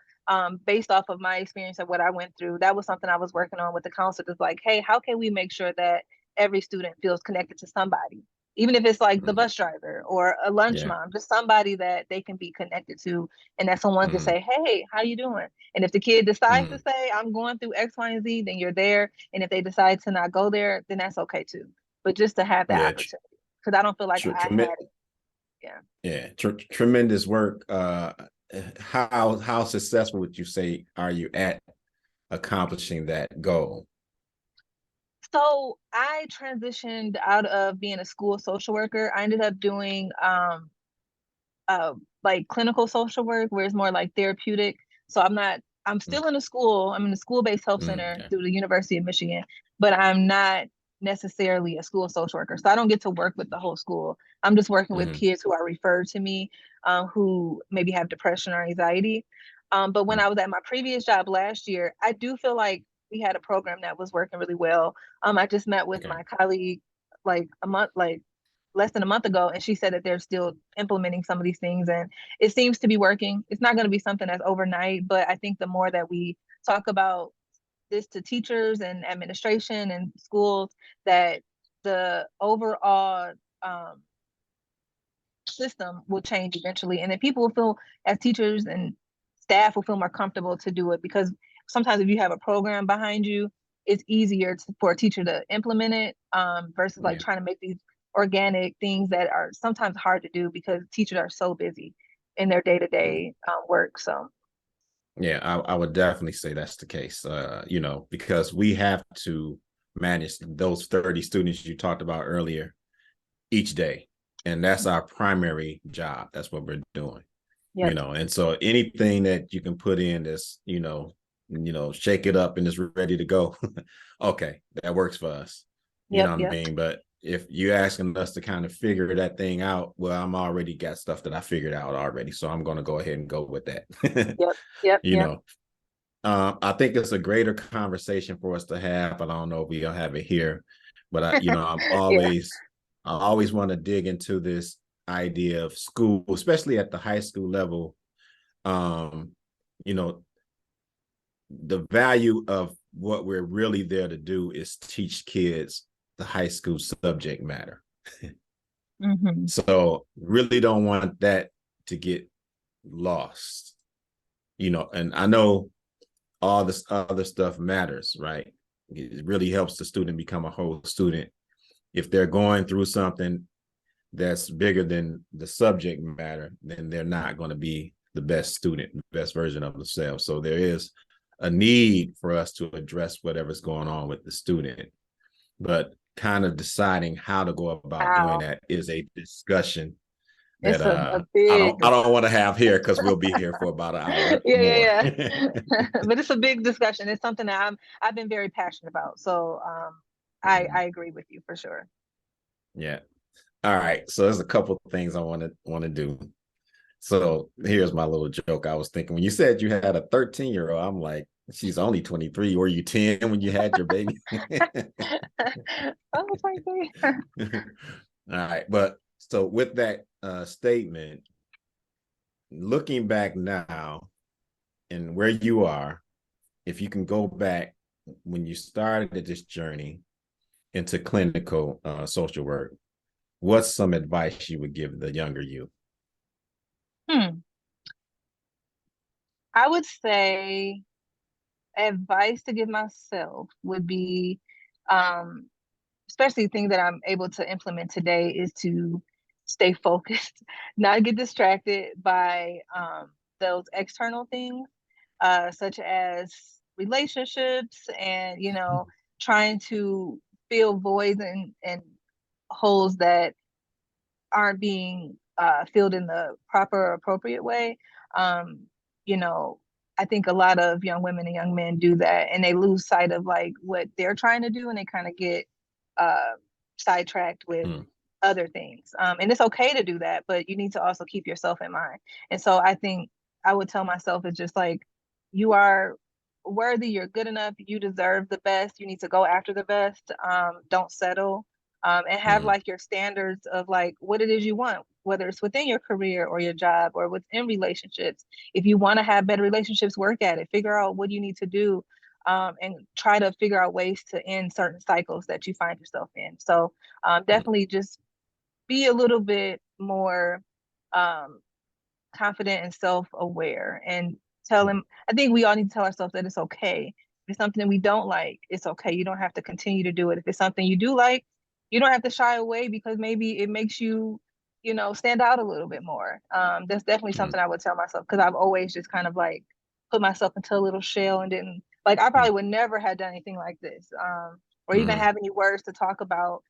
Speaker 1: based off of my experience of what I went through, that was something I was working on with the counselors. Like, hey, how can we make sure that every student feels connected to somebody, even if it's like the
Speaker 3: Mhm.
Speaker 1: bus driver or a lunch
Speaker 3: Yeah.
Speaker 1: mom, just somebody that they can be connected to, and that someone can
Speaker 3: Mhm.
Speaker 1: say, hey, how you doing? And if the kid decides to
Speaker 3: Mhm.
Speaker 1: say, I'm going through X, Y, and Z, then you're there. And if they decide to not go there, then that's okay too. But just to have that
Speaker 3: Yeah.
Speaker 1: opportunity, because I don't feel like I had it. Yeah.
Speaker 3: Tremendous work. How successful would you say are you at accomplishing that goal?
Speaker 1: So I transitioned out of being a school social worker. I ended up doing like clinical social work, where it's more like therapeutic. So I'm still in the school. I'm in the school-based health center
Speaker 3: Okay.
Speaker 1: through the University of Michigan, but I'm not necessarily a school social worker. So I don't get to work with the whole school. I'm just working with
Speaker 3: Mhm.
Speaker 1: kids who are referred to me, who maybe have depression or anxiety. But when I was at my previous job last year, I do feel like we had a program that was working really well. I just met with
Speaker 3: Okay.
Speaker 1: my colleague like less than a month ago, and she said that they're still implementing some of these things, and it seems to be working. It's not going to be something that's overnight, but I think the more that we talk about this to teachers and administration and schools, that the overall system will change eventually. And then people will feel, as teachers and staff will feel more comfortable to do it, because sometimes if you have a program behind you, it's easier for a teacher to implement it versus like trying to make these organic things that are sometimes hard to do because teachers are so busy in their day-to-day work. So
Speaker 3: yeah, I would definitely say that's the case, because we have to manage those 30 students you talked about earlier each day. And that's our primary job. That's what we're doing.
Speaker 1: yep.
Speaker 3: And so anything that you can put in that's, shake it up and it's ready to go. Okay, that works for us. You know what I mean? But if you're asking us to kind of figure that thing out, well, I'm already got stuff that I figured out already. So I'm going to go ahead and go with that.
Speaker 1: Yep.
Speaker 3: I think it's a greater conversation for us to have, but I don't know if we'll have it here. But I always want to dig into this idea of school, especially at the high school level. The value of what we're really there to do is teach kids the high school subject matter.
Speaker 1: Mm-hmm.
Speaker 3: So really don't want that to get lost, and I know all this other stuff matters, right? It really helps the student become a whole student. If they're going through something that's bigger than the subject matter, then they're not going to be the best student, the best version of themselves. So there is a need for us to address whatever's going on with the student, but kind of deciding how to go about doing that is a discussion that
Speaker 1: a
Speaker 3: I
Speaker 1: big
Speaker 3: don't want to have here, because we'll be here for about an hour more.
Speaker 1: But it's a big discussion. It's something that I've been very passionate about. So I agree with you for sure.
Speaker 3: Yeah. All right. So there's a couple of things I want to do. So here's my little joke. I was thinking when you said you had a 13-year-old, I'm like, she's only 23. Were you 10 when you had your baby?
Speaker 1: I was 23.
Speaker 3: All right. But so with that statement, looking back now and where you are, if you can go back when you started this journey into clinical social work, what's some advice you would give the younger you?
Speaker 1: I would say advice to give myself would be, especially things that I'm able to implement today, is to stay focused, not get distracted by those external things, such as relationships and, trying to fill voids and holes that aren't being filled in the proper, appropriate way. Um, I think a lot of young women and young men do that, and they lose sight of like what they're trying to do, and they kind of get uh, sidetracked with other things. And it's okay to do that, but you need to also keep yourself in mind. And so I think I would tell myself, it's just like, you are worthy, you're good enough, you deserve the best, you need to go after the best. Don't settle. And have like your standards of like what it is you want, whether it's within your career or your job or within relationships. If you want to have better relationships, work at it, figure out what you need to do, and try to figure out ways to end certain cycles that you find yourself in. So definitely just be a little bit more confident and self-aware, and tell him, I think we all need to tell ourselves that it's okay. If it's something that we don't like, it's okay. You don't have to continue to do it. If it's something you do like, you don't have to shy away, because maybe it makes you, stand out a little bit more. That's definitely something I would tell myself, because I've always just kind of like put myself into a little shell and didn't, like, I probably would never have done anything like this, or even have any words to talk about,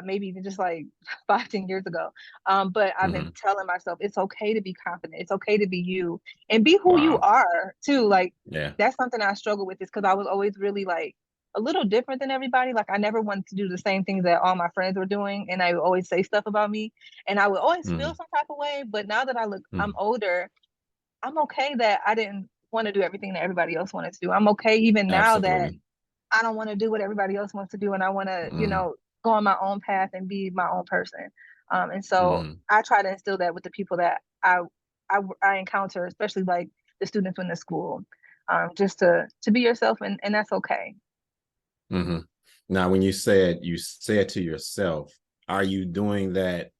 Speaker 1: maybe even just like 5-10 years ago. But I've been telling myself it's okay to be confident. It's okay to be you and be who you are too. Like, that's something I struggle with, is because I was always really like a little different than everybody. Like, I never wanted to do the same things that all my friends were doing. And I would always say stuff about me, and I would always feel some type of way. But now that I'm older, I'm okay that I didn't want to do everything that everybody else wanted to do. I'm okay even now that I don't want to do what everybody else wants to do, and I want to, go on my own path and be my own person. And so I try to instill that with the people that I encounter, especially like the students in the school, just to be yourself, and that's okay.
Speaker 3: Now, when you said to yourself, are you doing that?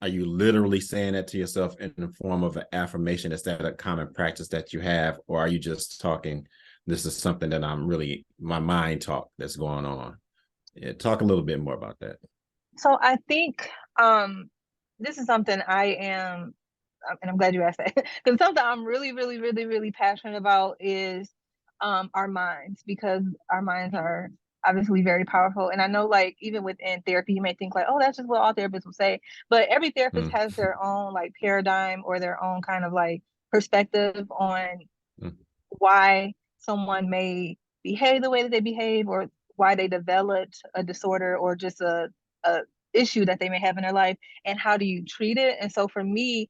Speaker 3: Are you literally saying that to yourself in the form of an affirmation? Is that a common practice that you have? Or are you just talking, this is something that my mind talk that's going on? Yeah, talk a little bit more about that.
Speaker 1: So I think this is something I am, and I'm glad you asked that, because something I'm really, really, really, really passionate about is our minds, because our minds are obviously very powerful. And I know, like, even within therapy, you may think like, oh, that's just what all therapists will say. But every therapist
Speaker 3: Mm,
Speaker 1: has their own like paradigm or their own kind of like perspective on
Speaker 3: mm,
Speaker 1: why someone may behave the way that they behave, or why they developed a disorder, or just a issue that they may have in their life, and how do you treat it. And so for me,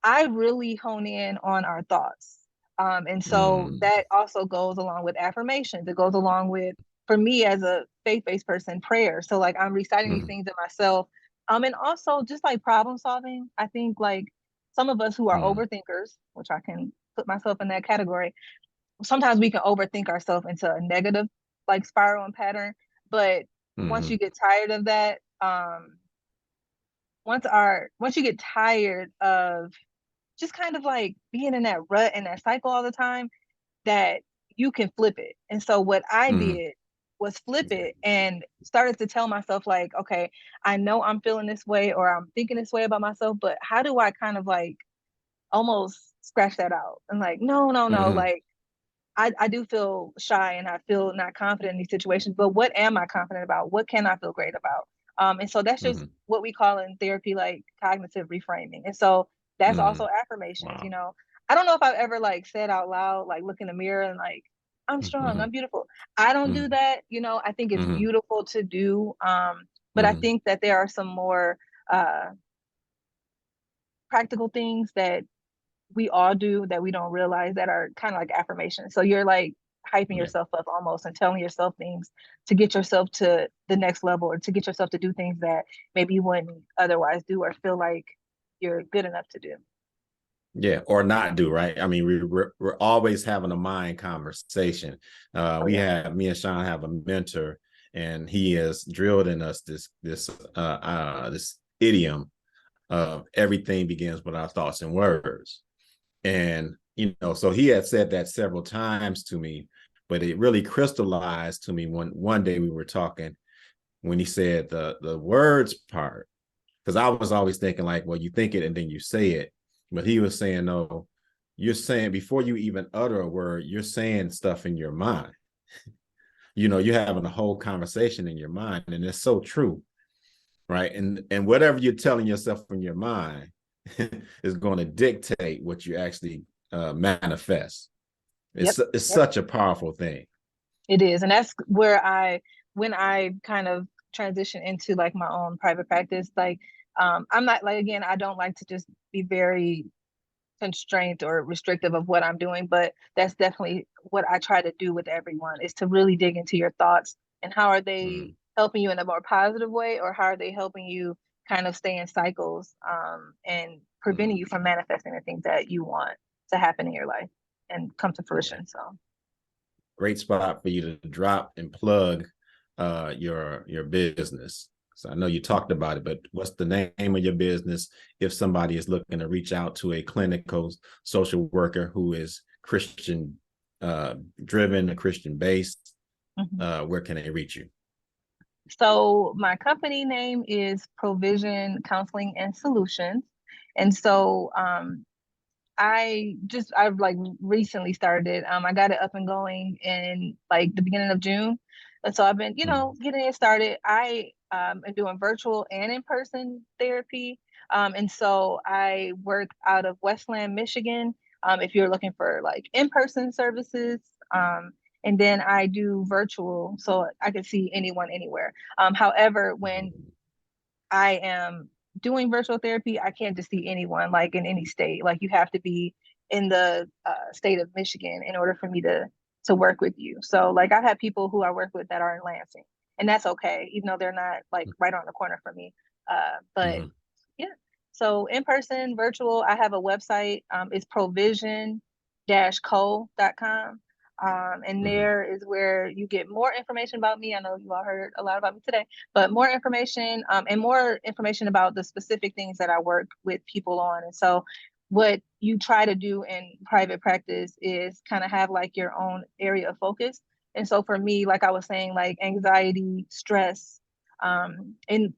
Speaker 1: I really hone in on our thoughts. And so
Speaker 3: mm,
Speaker 1: that also goes along with affirmations. It goes along with, for me as a faith-based person, prayer. So like I'm reciting these
Speaker 3: mm,
Speaker 1: things to myself. And also just like problem solving. I think like some of us who are
Speaker 3: mm,
Speaker 1: overthinkers, which I can put myself in that category, sometimes we can overthink ourselves into a negative like spiral and pattern. But once
Speaker 3: mm,
Speaker 1: you get tired of that, once you get tired of just kind of like being in that rut and that cycle all the time, that you can flip it. And so what I
Speaker 3: mm,
Speaker 1: did was flip it and started to tell myself like, okay, I know I'm feeling this way or I'm thinking this way about myself, but how do I kind of like almost scratch that out? And like, no, no, no,
Speaker 3: mm,
Speaker 1: like I do feel shy and I feel not confident in these situations, but what am I confident about? What can I feel great about? And so that's just
Speaker 3: mm,
Speaker 1: what we call in therapy like cognitive reframing. And so that's also
Speaker 3: mm.
Speaker 1: affirmations, you
Speaker 3: Wow.
Speaker 1: know. I don't know if I've ever like said out loud, like look in the mirror and like, I'm strong,
Speaker 3: Mm,
Speaker 1: I'm beautiful. I don't do
Speaker 3: mm,
Speaker 1: that, you know. I think it's
Speaker 3: mm,
Speaker 1: beautiful to do. But I
Speaker 3: mm.
Speaker 1: think that there are some more practical things that we all do that we don't realize that are kind of like affirmations. So you're like hyping
Speaker 3: Yeah.
Speaker 1: yourself up almost and telling yourself things to get yourself to the next level, or to get yourself to do things that maybe you wouldn't otherwise do or feel like you're good enough to do.
Speaker 3: Yeah, or not do, right? I mean, we're always having a mind conversation.
Speaker 1: Oh yeah.
Speaker 3: Me and Sean have a mentor, and he has drilled in us this idiom of everything begins with our thoughts and words. And so he had said that several times to me, but it really crystallized to me when one day we were talking when he said the words part, because I was always thinking like, well, you think it and then you say it. But he was saying, no, you're saying before you even utter a word, you're saying stuff in your mind. You're having a whole conversation in your mind. And it's so true. Right. And whatever you're telling yourself in your mind is going to dictate what you actually manifest.
Speaker 1: Yep.
Speaker 3: It's
Speaker 1: Yep.
Speaker 3: such a powerful thing.
Speaker 1: It is. And that's where when I kind of transition into like my own private practice, like, I'm not like, again, I don't like to just be very constraint or restrictive of what I'm doing, but that's definitely what I try to do with everyone, is to really dig into your thoughts and how are they
Speaker 3: Mm,
Speaker 1: helping you in a more positive way, or how are they helping you kind of stay in cycles, and preventing
Speaker 3: mm,
Speaker 1: you from manifesting the things that you want to happen in your life and come to
Speaker 3: yeah.
Speaker 1: fruition. So
Speaker 3: Great spot for you to drop and plug your business. So I know you talked about it, but what's the name of your business if somebody is looking to reach out to a clinical social worker who is Christian driven, Christian based?
Speaker 1: mhm.
Speaker 3: Where can they reach you?
Speaker 1: So my company name is Provision Counseling and Solutions. And so I've like recently started. I got it up and going in like the beginning of June. And so I've been,
Speaker 3: Mm,
Speaker 1: getting it started. I am doing virtual and in-person therapy. And so I work out of Westland, Michigan. If you're looking for like in-person services. And then I do virtual so I can see anyone anywhere. However, when
Speaker 3: mm,
Speaker 1: I am doing virtual therapy, I can't just see anyone like in any state. Like you have to be in the state of Michigan in order for me to work with you. So like I've had people who I work with that are in Lansing, and that's okay, even though they're not like right on the corner from me. But
Speaker 3: mm,
Speaker 1: yeah, so in person, virtual. I have a website. It's provision-co.com. And
Speaker 3: Mm-hmm.
Speaker 1: there is where you get more information about me. I know you all heard a lot about me today, but more information, and more information about the specific things that I work with people on. And so what you try to do in private practice is kind of have like your own area of focus. And so for me, like I was saying, like anxiety, stress, and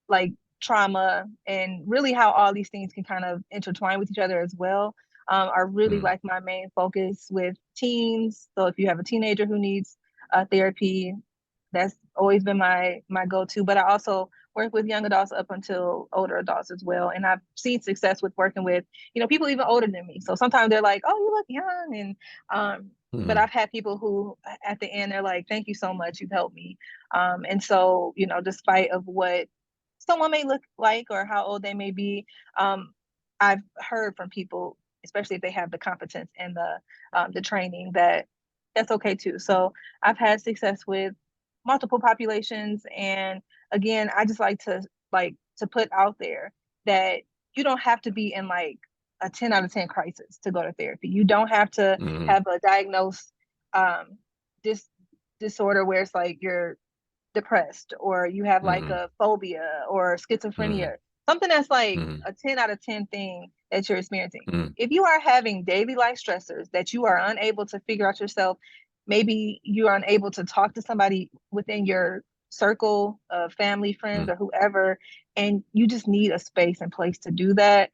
Speaker 1: like trauma, and really how all these things can kind of intertwine with each other as well, are really like my main focus with teens. So if you have a teenager who needs therapy, that's always been my go-to. But I also work with young adults up until older adults as well. And I've seen success with working with, people even older than me. So sometimes they're like, "Oh, you look young," and but I've had people who at the end they're like, "Thank you so much, you've helped me." And so, despite of what someone may look like or how old they may be, I've heard from people, especially if they have the competence and the training, that that's okay too. So I've had success with multiple populations, and again, I just like to put out there that you don't have to be in like a 10 out of 10 crisis to go to therapy. You don't have to
Speaker 3: Mm-hmm.
Speaker 1: have a diagnosed dis- disorder where it's like you're depressed or you have like
Speaker 3: Mm-hmm.
Speaker 1: a phobia or
Speaker 3: Mm-hmm.
Speaker 1: schizophrenia, something that's like
Speaker 3: Mm-hmm.
Speaker 1: a 10 out of 10 thing that you're experiencing.
Speaker 3: Mm-hmm.
Speaker 1: If you are having daily life stressors that you are unable to figure out yourself, maybe you are unable to talk to somebody within your circle of family, friends, or whoever, and you just need a space and place to do that,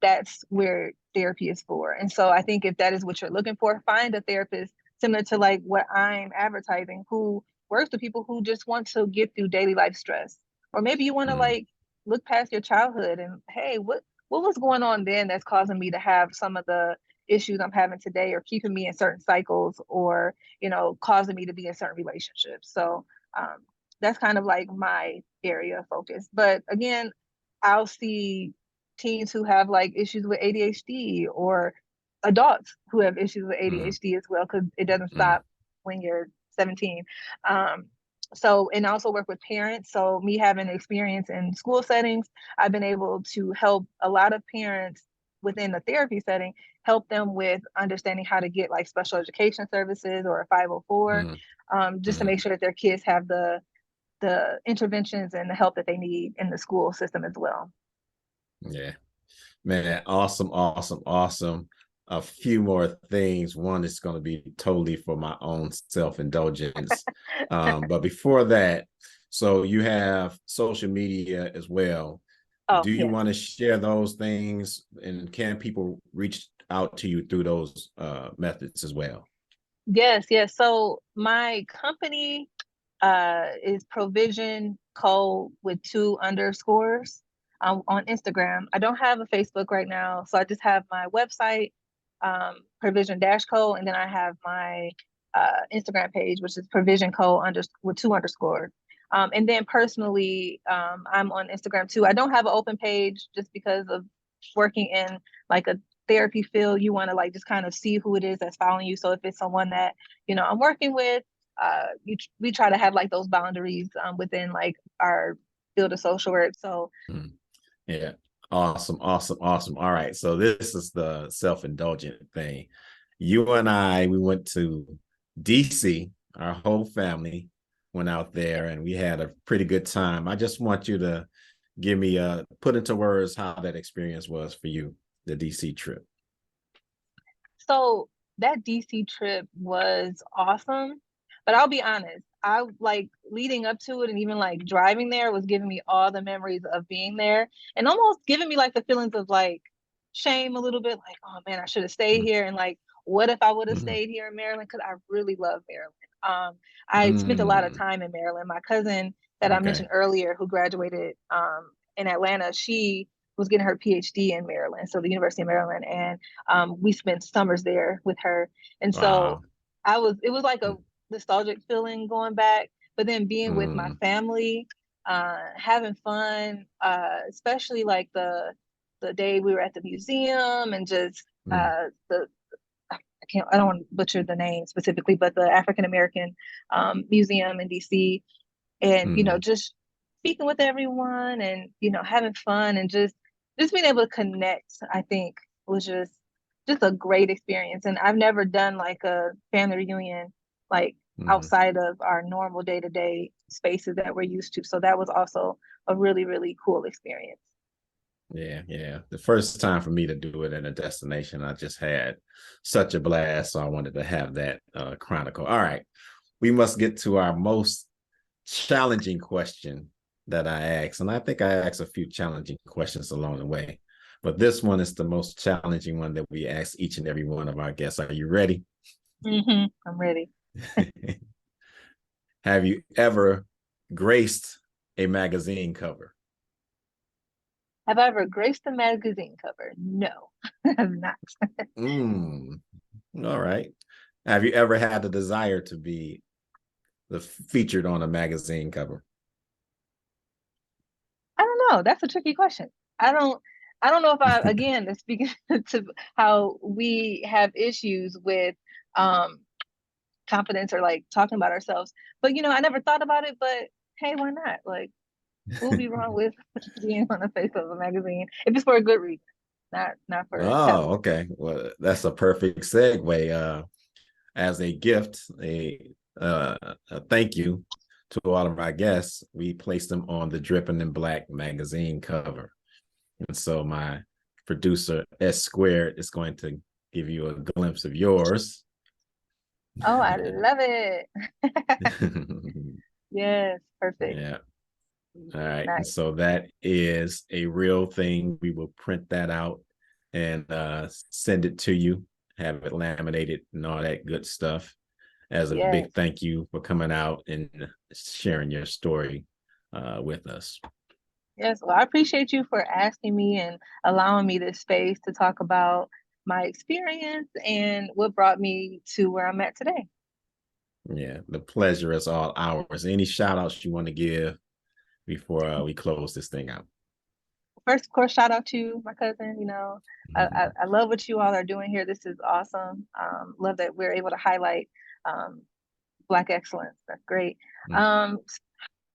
Speaker 1: that's where therapy is for. And so I think if that is what you're looking for, find a therapist similar to like what I'm advertising, who works with people who just want to get through daily life stress. Or maybe you want to
Speaker 3: Mm-hmm.
Speaker 1: like look past your childhood and, hey, what was going on then that's causing me to have some of the issues I'm having today, or keeping me in certain cycles, or causing me to be in certain relationships. So um, that's kind of like my area of focus. But again, I'll see teens who have like issues with ADHD, or adults who have issues with
Speaker 3: Mm-hmm.
Speaker 1: ADHD as well, because it doesn't
Speaker 3: Mm-hmm.
Speaker 1: stop when you're 17. Um, so, and I also work with parents. So, me having experience in school settings, I've been able to help a lot of parents within the therapy setting, help them with understanding how to get like special education services or a 504, just to
Speaker 3: Mm-hmm.
Speaker 1: make sure that their kids have the interventions and the help that they need in the school system as well.
Speaker 3: Yeah. Man, awesome, awesome, awesome. A few more things. One is going to be totally for my own self-indulgence. But before that, so you have social media as well.
Speaker 1: Oh,
Speaker 3: Do you
Speaker 1: yes.
Speaker 3: want to share those things, and can people reach out to you through those methods as well?
Speaker 1: Yes, yes. So my company is Provision Co with 2 underscores on Instagram. I don't have a Facebook right now, so I just have my website, Provision Dash Co, and then I have my Instagram page, which is Provision Co with 2 underscores. And then personally, I'm on Instagram too. I don't have an open page just because of working in like a therapy field. You want to like just kind of see who it is that's following you. So if it's someone that I'm working with, we try to have like those boundaries within like our field of social work. So
Speaker 3: Yeah. Awesome. Awesome. Awesome. All right. So this is the self-indulgent thing. You and I, we went to DC. Our whole family went out there and we had a pretty good time. I just want you to give me put into words how that experience was for you, the DC trip.
Speaker 1: So that DC trip was awesome, but I'll be honest, I like leading up to it and even like driving there was giving me all the memories of being there, and almost giving me like the feelings of like shame a little bit, like, oh man, I should have stayed here. And like, what if I would have
Speaker 3: Mm-hmm.
Speaker 1: stayed here in Maryland? Because I really love Maryland. I spent a lot of
Speaker 3: Mm-hmm.
Speaker 1: time in Maryland. My cousin that I
Speaker 3: Okay.
Speaker 1: mentioned earlier, who graduated in Atlanta, she was getting her PhD in Maryland, so the University of Maryland, and we spent summers there with her. And so
Speaker 3: Wow.
Speaker 1: it was like a nostalgic feeling going back, but then being with my
Speaker 3: Mm-hmm.
Speaker 1: family, having fun, especially like the day we were at the museum, and just the I don't want to butcher the name specifically, but the African American museum in DC, and
Speaker 3: Mm-hmm.
Speaker 1: just speaking with everyone, and having fun, and just being able to connect, I think was just a great experience. And I've never done like a family reunion like outside of our normal day-to-day spaces that we're used to. So that was also a really, really cool experience.
Speaker 3: Yeah. The first time for me to do it in a destination, I just had such a blast. So I wanted to have that chronicle. All right. We must get to our most challenging question that I asked. And I think I asked a few challenging questions along the way. But this one is the most challenging one that we ask each and every one of our guests. Are you ready?
Speaker 1: I'm ready.
Speaker 3: Have you ever graced a magazine cover?
Speaker 1: Have I ever graced a magazine cover? No, I have not.
Speaker 3: All right. Have you ever had the desire to be featured on a magazine cover?
Speaker 1: I don't know. That's a tricky question. I don't know if I, again, speaking to how we have issues with confidence or like talking about ourselves. But I never thought about it, but hey, why not? Like, who'll be wrong with being on the face of a magazine if it's for a good reason, not for
Speaker 3: okay. Well, that's a perfect segue. As a gift, a thank you to all of our guests, we placed them on the Dripping in Black magazine cover. And so my producer S Squared is going to give you a glimpse of yours.
Speaker 1: Oh, I love it. Yes, perfect.
Speaker 3: Yeah. All right.
Speaker 1: Nice.
Speaker 3: And so that is a real thing. We will print that out and send it to you, have it laminated and all that good stuff as a big thank you for coming out and sharing your story with us.
Speaker 1: Yes, well, I appreciate you for asking me and allowing me this space to talk about my experience and what brought me to where I'm at today.
Speaker 3: Yeah, the pleasure is all ours. Any shout outs you want to give before we close this thing out?
Speaker 1: First, of course, shout out to my cousin. I love what you all are doing here. This is awesome. Love that we're able to highlight Black excellence. That's great.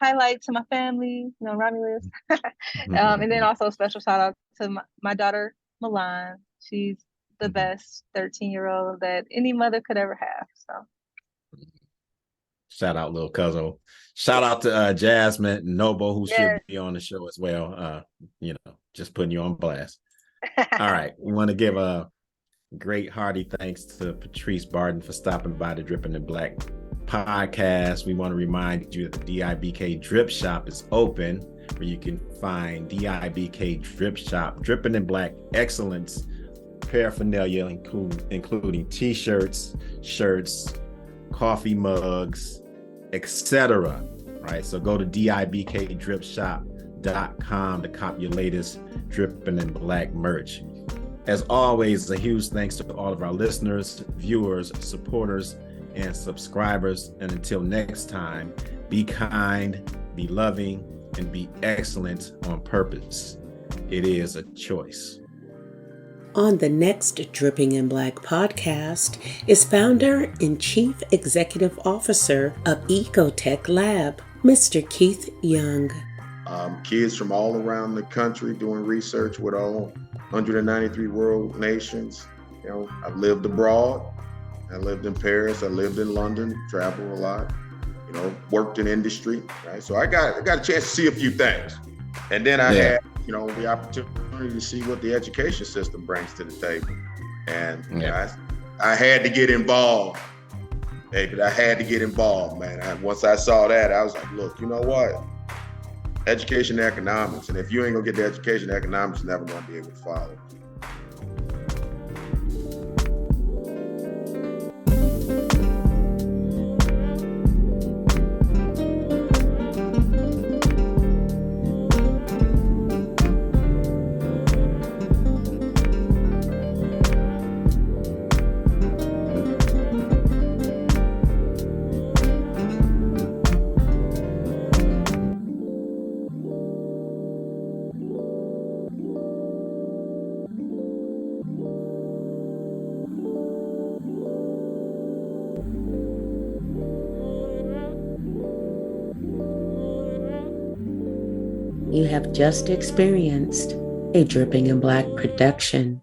Speaker 1: Highlight to my family, Romulus. And then also special shout out to my daughter, Milan. She's the best 13-year-old that any mother could ever have. So
Speaker 3: shout out, little cousin. Shout out to Jasmine Noble, who should be on the show as well. Just putting you on blast. All right. We want to give a great hearty thanks to Patrice Barden for stopping by the Dripping in Black podcast. We want to remind you that the DIBK Drip Shop is open, where you can find DIBK Drip Shop, Dripping in Black excellence paraphernalia, including t-shirts, shirts, coffee mugs, etc. Right? So go to dibkdripshop.com to cop your latest Dripping in Black merch. As always, a huge thanks to all of our listeners, viewers, supporters, and subscribers. And until next time, be kind, be loving, and be excellent on purpose. It is a choice.
Speaker 2: On the next Dripping in Black podcast is Founder and Chief Executive Officer of Ecotech Lab, Mr. Keith Young.
Speaker 4: Kids from all around the country doing research with all 193 world nations. I've lived abroad. I lived in Paris. I lived in London. Traveled a lot. Worked in industry. Right. So I got a chance to see a few things, and then I had the opportunity to see what the education system brings to the table, and I had to get involved, David. I had to get involved, man. Once I saw that, I was like, look, you know what? Education and economics, and if you ain't gonna get the education and economics, you're never gonna be able to follow.
Speaker 2: You have just experienced a Dripping in Black production.